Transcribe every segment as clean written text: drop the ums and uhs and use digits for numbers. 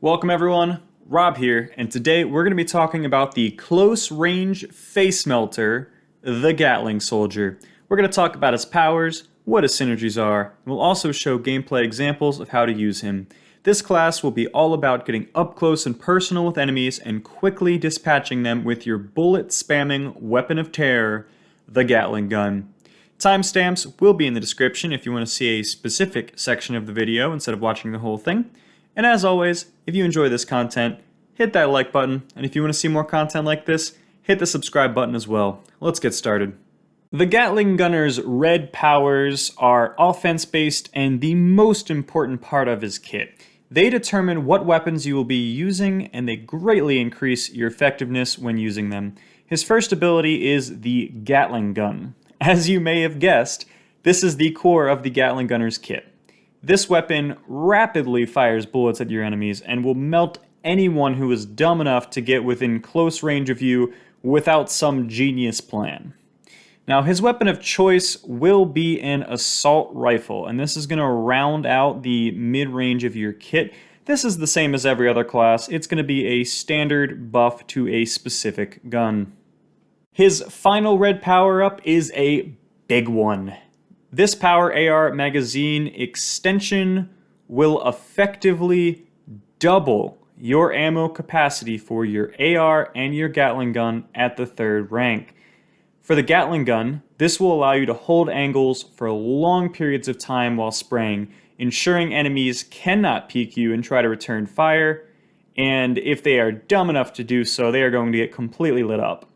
Welcome everyone, Rob here, and today we're going to be talking about the close range face melter, the Gatling soldier. We're going to talk about his powers, what his synergies are, and we'll also show gameplay examples of how to use him. This class will be all about getting up close and personal with enemies and quickly dispatching them with your bullet spamming weapon of terror, the Gatling gun. Timestamps will be in the description if you want to see a specific section of the video instead of watching the whole thing. And as always, if you enjoy this content, hit that like button, and if you want to see more content like this, hit the subscribe button as well. Let's get started. The Gatling Gunner's red powers are offense-based and the most important part of his kit. They determine what weapons you will be using, and they greatly increase your effectiveness when using them. His first ability is the Gatling Gun. As you may have guessed, this is the core of the Gatling Gunner's kit. This weapon rapidly fires bullets at your enemies and will melt anyone who is dumb enough to get within close range of you without some genius plan. Now, his weapon of choice will be an assault rifle, and this is going to round out the mid-range of your kit. This is the same as every other class. It's going to be a standard buff to a specific gun. His final red power-up is a big one. This power AR magazine extension will effectively double your ammo capacity for your AR and your Gatling gun at the 3rd rank. For the Gatling gun, this will allow you to hold angles for long periods of time while spraying, ensuring enemies cannot peek you and try to return fire, and if they are dumb enough to do so, they are going to get completely lit up.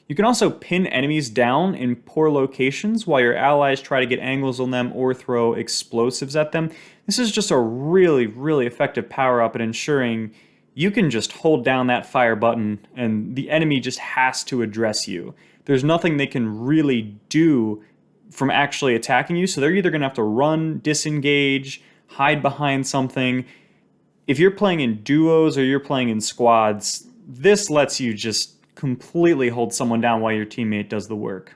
You can also pin enemies down in poor locations while your allies try to get angles on them or throw explosives at them. This is just a really effective power-up at ensuring you can just hold down that fire button and the enemy just has to address you. There's nothing they can really do from actually attacking you, so they're either going to have to run, disengage, hide behind something. If you're playing in duos or you're playing in squads, this lets you just completely hold someone down while your teammate does the work.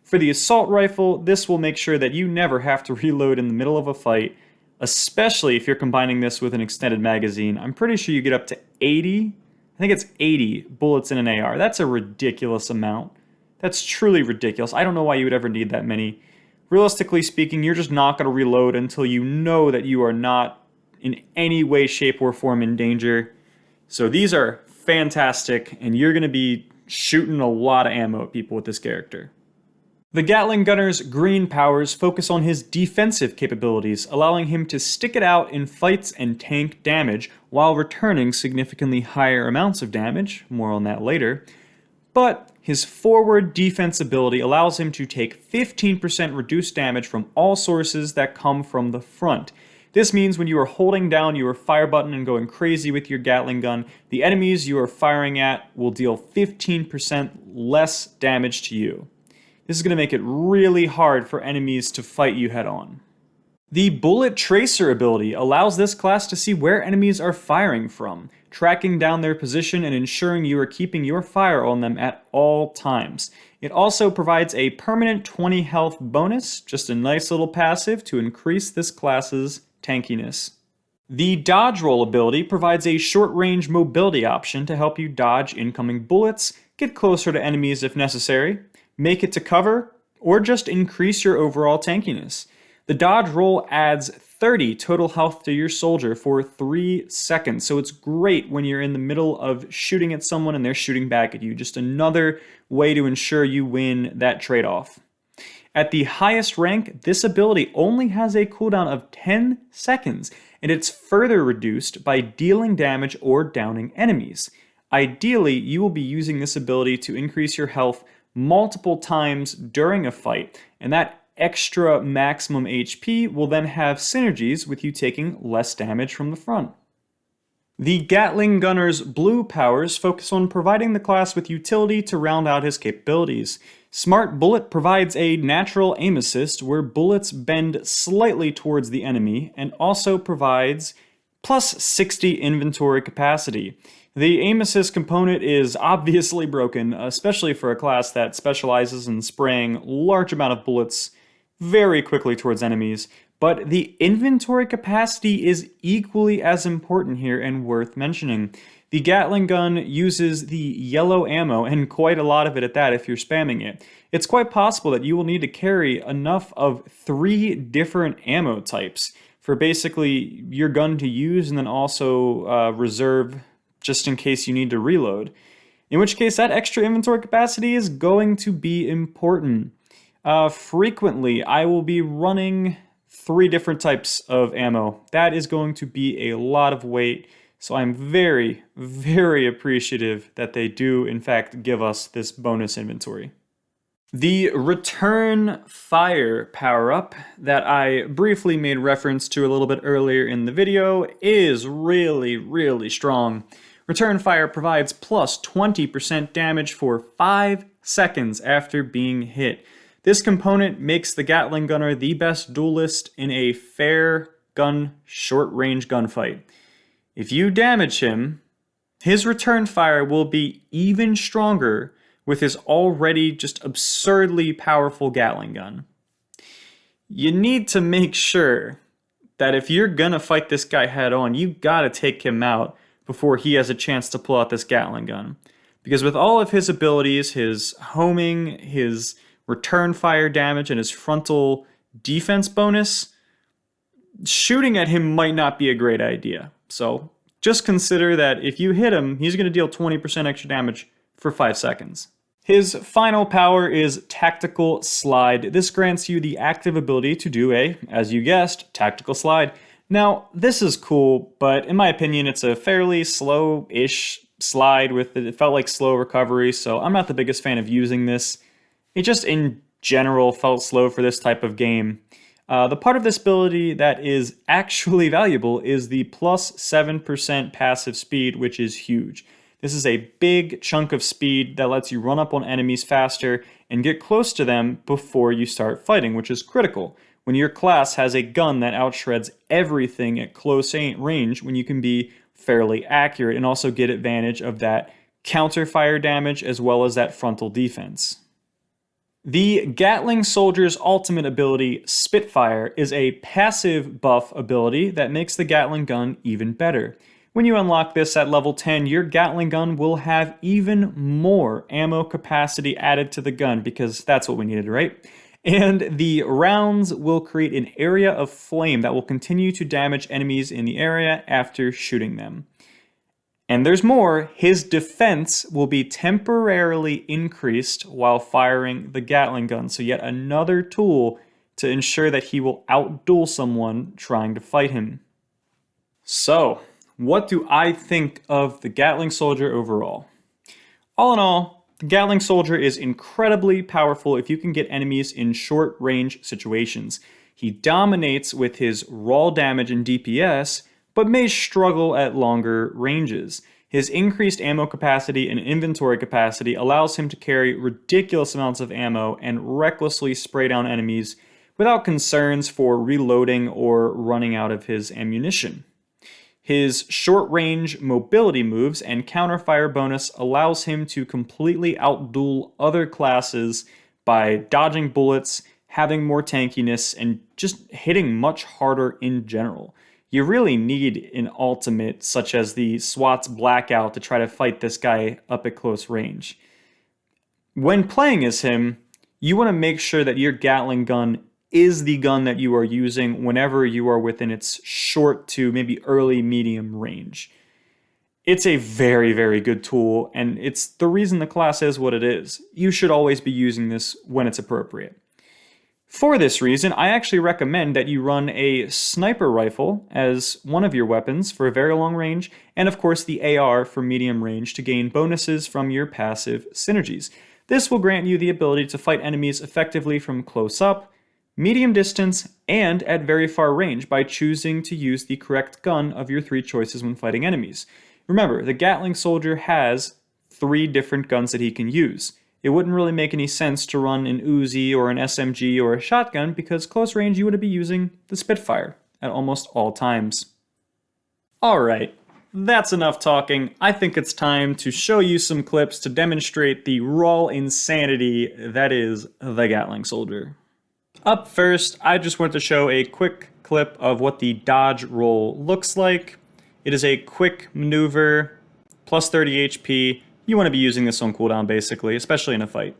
For the assault rifle, this will make sure that you never have to reload in the middle of a fight, especially if you're combining this with an extended magazine. I'm pretty sure you get up to 80, I think it's 80 bullets in an AR. That's a ridiculous amount. That's truly ridiculous. I don't know why you would ever need that many. Realistically speaking, you're just not going to reload until you know that you are not in any way, shape, or form in danger. So these are fantastic, and you're going to be shooting a lot of ammo at people with this character. The Gatling Gunner's green powers focus on his defensive capabilities, allowing him to stick it out in fights and tank damage while returning significantly higher amounts of damage, more on that later. But his forward defense ability allows him to take 15% reduced damage from all sources that come from the front. This means when you are holding down your fire button and going crazy with your Gatling gun, the enemies you are firing at will deal 15% less damage to you. This is going to make it really hard for enemies to fight you head on. The Bullet Tracer ability allows this class to see where enemies are firing from, tracking down their position and ensuring you are keeping your fire on them at all times. It also provides a permanent 20 health bonus, just a nice little passive to increase this class's tankiness. The Dodge Roll ability provides a short-range mobility option to help you dodge incoming bullets, get closer to enemies if necessary, make it to cover, or just increase your overall tankiness. The Dodge Roll adds 30 total health to your soldier for 3 seconds, so it's great when you're in the middle of shooting at someone and they're shooting back at you. Just another way to ensure you win that trade-off. At the highest rank, this ability only has a cooldown of 10 seconds, and it's further reduced by dealing damage or downing enemies. Ideally, you will be using this ability to increase your health multiple times during a fight, and that extra maximum HP will then have synergies with you taking less damage from the front. The Gatling Gunner's blue powers focus on providing the class with utility to round out his capabilities. Smart Bullet provides a natural aim assist where bullets bend slightly towards the enemy and also provides plus 60 inventory capacity. The aim assist component is obviously broken, especially for a class that specializes in spraying large amount of bullets very quickly towards enemies, But the inventory capacity is equally as important here and worth mentioning. The Gatling gun uses the yellow ammo, and quite a lot of it at that if you're spamming it. It's quite possible that you will need to carry enough of 3 different ammo types for basically your gun to use and then also reserve just in case you need to reload. In which case that extra inventory capacity is going to be important. Frequently, I will be running 3 different types of ammo. That is going to be a lot of weight, so I'm very, very appreciative that they do, in fact, give us this bonus inventory. The return fire power-up that I briefly made reference to a little bit earlier in the video is really, really strong. Return fire provides plus 20% damage for 5 seconds after being hit. This component makes the Gatling gunner the best duelist in a fair gun short-range gunfight. If you damage him, his return fire will be even stronger with his already just absurdly powerful Gatling gun. You need to make sure that if you're gonna fight this guy head on, you gotta take him out before he has a chance to pull out this Gatling gun. Because with all of his abilities, his homing, his return fire damage, and his frontal defense bonus, shooting at him might not be a great idea. So just consider that if you hit him, he's going to deal 20% extra damage for 5 seconds. His final power is Tactical Slide. This grants you the active ability to do a, as you guessed, tactical slide. Now, this is cool, but in my opinion, it's a fairly slow-ish slide with it felt like slow recovery, so I'm not the biggest fan of using this. It just in general felt slow for this type of game. The part of this ability that is actually valuable is the plus 7% passive speed, which is huge. This is a big chunk of speed that lets you run up on enemies faster and get close to them before you start fighting, which is critical when your class has a gun that outshreds everything at close range, when you can be fairly accurate and also get advantage of that counter fire damage as well as that frontal defense. The Gatling Soldier's ultimate ability, Spitfire, is a passive buff ability that makes the Gatling gun even better. When you unlock this at level 10, your Gatling gun will have even more ammo capacity added to the gun, because that's what we needed, right? And the rounds will create an area of flame that will continue to damage enemies in the area after shooting them. And there's more, his defense will be temporarily increased while firing the Gatling gun, so yet another tool to ensure that he will outduel someone trying to fight him. So, what do I think of the Gatling Soldier overall? All in all, the Gatling Soldier is incredibly powerful if you can get enemies in short-range situations. He dominates with his raw damage and DPS, but may struggle at longer ranges. His increased ammo capacity and inventory capacity allows him to carry ridiculous amounts of ammo and recklessly spray down enemies without concerns for reloading or running out of his ammunition. His short-range mobility moves and counterfire bonus allows him to completely outduel other classes by dodging bullets, having more tankiness, and just hitting much harder in general. You really need an ultimate such as the SWAT's Blackout to try to fight this guy up at close range. When playing as him, you want to make sure that your Gatling gun is the gun that you are using whenever you are within its short to maybe early medium range. It's a very, very good tool, and it's the reason the class is what it is. You should always be using this when it's appropriate. For this reason, I actually recommend that you run a sniper rifle as one of your weapons for a very long range, and of course the AR for medium range to gain bonuses from your passive synergies. This will grant you the ability to fight enemies effectively from close up, medium distance, and at very far range by choosing to use the correct gun of your 3 choices when fighting enemies. Remember, the Gatling Soldier has 3 different guns that he can use. It wouldn't really make any sense to run an Uzi or an SMG or a shotgun because close range you would be using the Spitfire at almost all times. Alright, that's enough talking. I think it's time to show you some clips to demonstrate the raw insanity that is the Gatling Soldier. Up first, I just want to show a quick clip of what the dodge roll looks like. It is a quick maneuver, plus 30 HP. You want to be using this on cooldown basically, especially in a fight.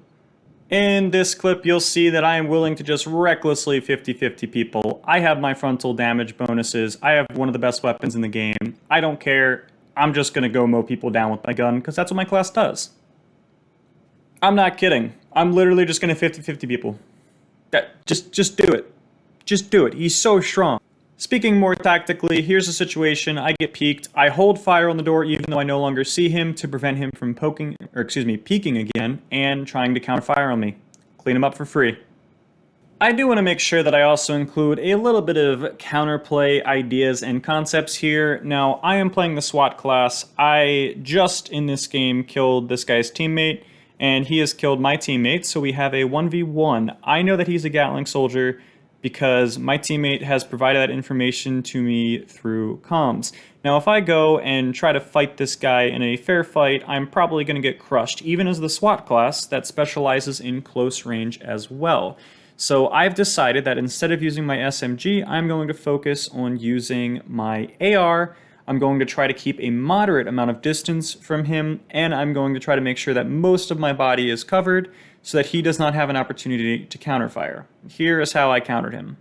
In this clip, you'll see that I am willing to just recklessly 50-50 people. I have my frontal damage bonuses. I have one of the best weapons in the game. I don't care. I'm just going to go mow people down with my gun because that's what my class does. I'm not kidding. I'm literally just going to 50-50 people. Just do it. Just do it. He's so strong. Speaking more tactically, here's a situation. I get peeked. I hold fire on the door even though I no longer see him to prevent him from peeking again and trying to counter fire on me. Clean him up for free. I do want to make sure that I also include a little bit of counterplay ideas and concepts here. Now, I am playing the SWAT class. I just in this game killed this guy's teammate, and he has killed my teammate, so we have a 1v1. I know that he's a Gatling soldier because my teammate has provided that information to me through comms. Now, if I go and try to fight this guy in a fair fight, I'm probably going to get crushed, even as the SWAT class that specializes in close range as well. So I've decided that instead of using my SMG, I'm going to focus on using my AR. I'm going to try to keep a moderate amount of distance from him, and I'm going to try to make sure that most of my body is covered so that he does not have an opportunity to counterfire. Here is how I countered him.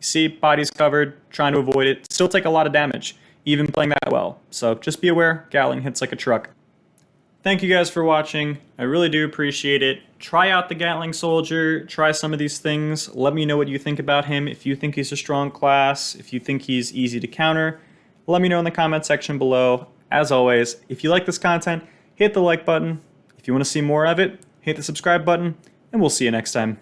See, body's covered, trying to avoid it. Still take a lot of damage, even playing that well. So just be aware, Gatling hits like a truck. Thank you guys for watching. I really do appreciate it. Try out the Gatling soldier, try some of these things. Let me know what you think about him. If you think he's a strong class, if you think he's easy to counter, let me know in the comment section below. As always, if you like this content, hit the like button. If you want to see more of it, hit the subscribe button, and we'll see you next time.